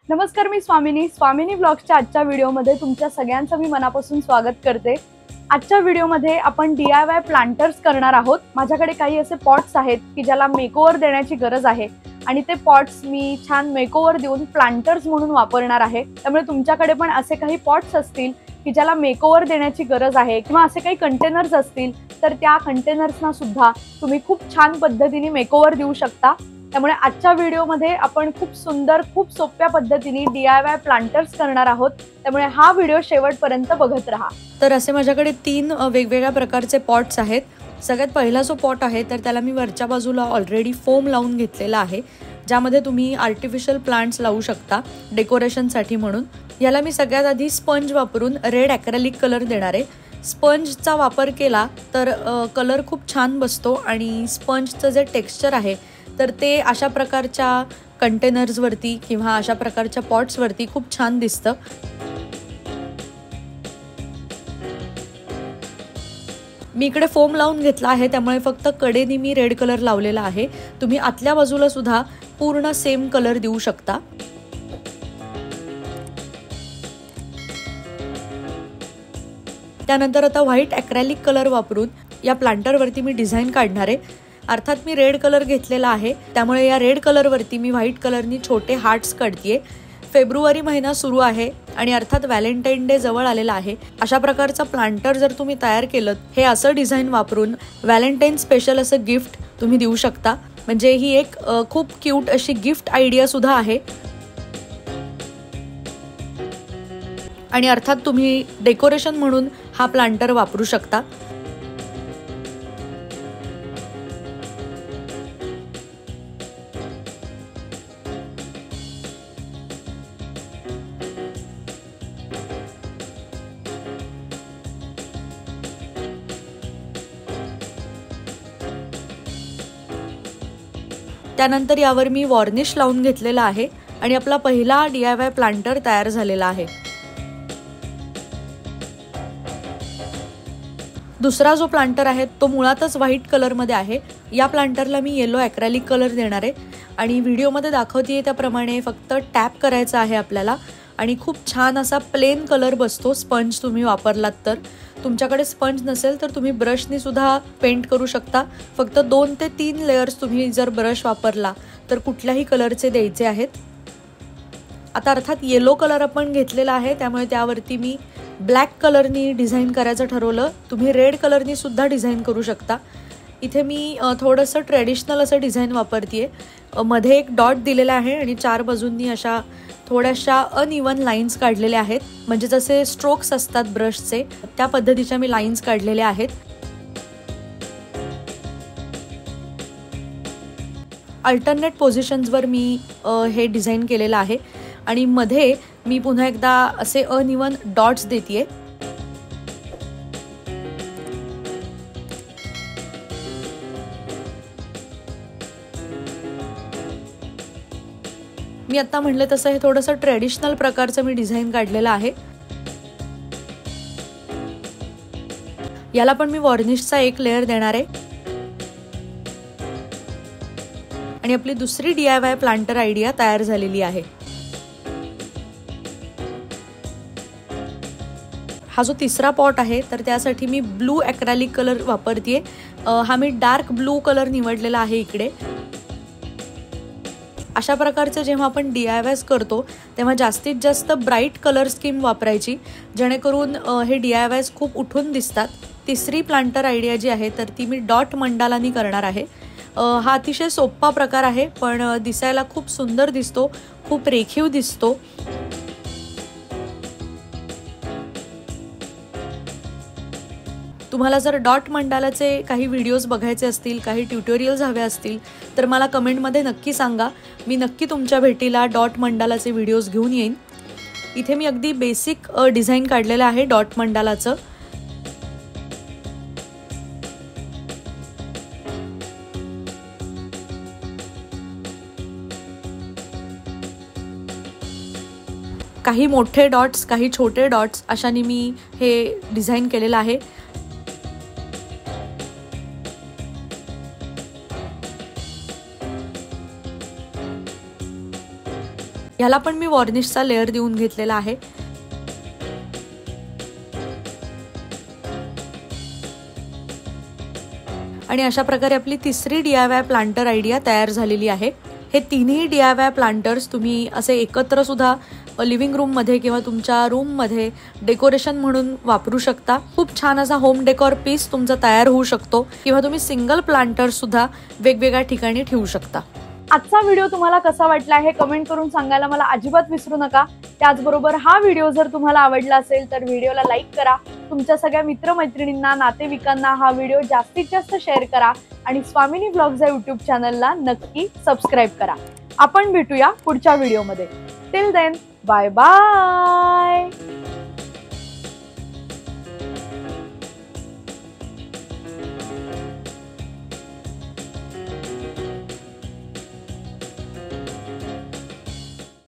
नमस्कार, मी स्वामिनी ब्लॉग्सच्या आजच्या व्हिडिओमध्ये तुमच्या सगळ्यांचं मी मनापासून स्वागत करते। आजच्या व्हिडिओमध्ये आपण DIY प्लांटर्स करणार आहोत। माझ्याकडे काही असे पॉट्स आहेत की ज्याला मेकओव्हर देण्याची गरज आहे आणि ते पॉट्स मी छान मेकओव्हर देऊन प्लांटर्स म्हणून वापरणार आहे। त्यामुळे तुमच्याकडे पण असे काही पॉट्स असतील की ज्याला मेकओव्हर देण्याची गरज आहे किंवा असे काही कंटेनर्स असतील तर त्या कंटेनर्सना सुद्धा तुम्ही खूप छान पद्धतीने मेकओव्हर देऊ शकता। त्यामुळे आजच्या व्हिडिओमध्ये आपण खूप सुंदर खूप सोप्या पद्धतीने DIY प्लांटर्स करणार आहोत। त्यामुळे हा व्हिडिओ शेवटपर्यंत बघत रहा। तर असे माझ्याकडे 3 वेगवेगळ्या प्रकारचे पॉट्स आहेत। सगळ्यात पहिला जो पॉट आहे तर त्याला मी वरच्या बाजूला ऑलरेडी फोम लावून घेतलेला आहे, ज्यामध्ये तुम्ही आर्टिफिशियल प्लांट्स लावू शकता डेकोरेशनसाठी म्हणून। याला मी सगळ्यात आधी स्पंज वापरून रेड ॲक्रेलिक कलर देणार आहे। स्पंजचा वापर केला तर कलर खूप छान बसतो आणि स्पंजचं जे टेक्स्चर आहे तर ते अशा प्रकारच्या कंटेनर्सवरती किंवा अशा प्रकारच्या पॉट्सवरती खूप छान दिसतं। मी इकडे फोम लावून घेतला आहे, त्यामुळे फक्त कडेने मी रेड कलर लावलेला आहे। तुम्ही आतल्या बाजूला सुद्धा पूर्ण सेम कलर देऊ शकता। त्यानंतर आता व्हाईट ॲक्रेलिक कलर वापरून या प्लांटरवरती मी डिझाईन काढणार आहे। अर्थात मी रेड कलर घेतलेला आहे, त्यामुळे या रेड कलरवरती मी व्हाईट कलरनी छोटे हार्ट्स काढतेय। फेब्रुवारी महिना सुरू आहे आणि अर्थात व्हॅलेंटाईन डे जवळ आलेला आहे। अशा प्रकारचा प्लांटर जर तुम्ही तयार केलं, हे असं डिझाईन वापरून व्हॅलेंटाईन स्पेशल असं गिफ्ट तुम्ही देऊ शकता। म्हणजे ही एक खूप क्यूट अशी गिफ्ट आयडिया सुद्धा आहे आणि अर्थात तुम्ही डेकोरेशन म्हणून हा प्लांटर वापरू शकता। त्यानंतर यावर मी वॉर्निश लावून घेतलेला आहे आणि आपला पहिला DIY प्लांटर तयार झालेला आहे। दुसरा जो प्लांटर आहे तो मुळातच व्हाईट कलरमध्ये आहे। या प्लांटरला मी येलो ॲक्रेलिक कलर देणार आहे आणि व्हिडिओमध्ये दाखवतेय त्याप्रमाणे फक्त टॅप करायचं आहे आपल्याला आणि खूप छान असा प्लेन कलर बसतो स्पंज तुम्ही वापरलात तर। तुमच्याकडे स्पंज नसेल तर तुम्ही ब्रशनी सुद्धा पेंट करू शकता। फक्त 2 ते 3 लेयर्स तुम्ही जर ब्रश वापरला तर कुठल्याही कलरचे द्यायचे आहेत। आता अर्थात येलो कलर आपण घेतलेला आहे, त्यामुळे त्यावरती मी ब्लॅक कलरनी डिझाईन करायचं ठरवलं। तुम्ही रेड कलरनी सुद्धा डिझाईन करू शकता। इथे मी थोडंसं ट्रेडिशनल असं डिझाईन वापरतेय। मध्ये एक डॉट दिलेला आहे आणि 4 बाजूंनी अशा थोड्याशा अनइवन लाईन्स काढलेल्या आहेत, म्हणजे जसे स्ट्रोक्स असतात ब्रशचे त्या पद्धतीच्या मी लाईन्स काढलेल्या आहेत। अल्टरनेट पोझिशन्सवर मी हे डिझाईन केलेलं आहे आणि मध्ये मी पुन्हा एकदा असे अनइवन डॉट्स देतेय। मी आता म्हटलं तसं हे थोडंसं ट्रेडिशनल प्रकारचं मी डिझाईन काढलेलं आहे। याला पण मी वॉर्निशचा एक लेअर देणार आहे आणि आपली दुसरी DIY प्लांटर आयडिया तयार झालेली आहे। हा जो तिसरा पॉट आहे तर त्यासाठी मी ब्लू ॲक्रेलिक कलर वापरतेय। हा मी डार्क ब्लू कलर निवडलेला आहे इकडे। अशा प्रकारचे जेव्हा आपण DIYs करतो तेव्हा जास्तीत जास्त ब्राईट कलर स्कीम वापरायची, जेणेकरून हे DIYs खूप उठून दिसतात। तिसरी प्लांटर आयडिया जी आहे तर ती मी डॉट मंडालानी करणार आहे। हा अतिशय सोपा प्रकार आहे, पण दिसायला खूप सुंदर दिसतो, खूप रेखीव दिसतो। तुम्हाला जर डॉट मंडालाचे काही व्हिडिओज बघायचे असतील, काही ट्युटोरियल्स हवे असतील तर मला कमेंटमध्ये नक्की सांगा। मी नक्की तुमच्या भेटीला डॉट मंडालाचे व्हिडिओज घेऊन येईन। इथे मी अगदी बेसिक डिझाईन काढलेलं आहे डॉट मंडालाचं। काही मोठे डॉट्स, काही छोटे डॉट्स अशाने मी हे डिझाईन केलेलं आहे। ह्याला पण मी वॉर्निशचा लेअर देऊन घेतलेला आहे। आणि अशा प्रकारे आपली तिसरी DIY प्लांटर आयडिया तयार झालेली आहे। हे तिन्ही DIY प्लांटर्स तुम्ही असे एकत्र सुद्धा लिव्हिंग रूम मध्ये किंवा तुमच्या रूम मध्ये डेकोरेशन म्हणून वापरू शकता। खूप छान असा होम डेकोर पीस तुमचा तयार होऊ शकतो किंवा तुम्ही सिंगल प्लांटर सुद्धा वेगवेगळ्या ठिकाणी ठेवू शकता। आजचा व्हिडिओ तुम्हाला कसा वाटला हे कमेंट करून सांगायला मला अजिबात विसरू नका। त्याचबरोबर हा व्हिडिओ जर तुम्हाला आवडला असेल तर व्हिडिओला लाईक करा, तुमच्या सगळ्या मित्रमैत्रिणींना नातेवाईकांना हा व्हिडिओ जास्तीत जास्त शेअर करा आणि स्वामिनी व्लॉग्स या यूट्यूब चॅनलला नक्की सबस्क्राईब करा। आपण भेटूया पुढच्या व्हिडिओमध्ये। Till then bye bye.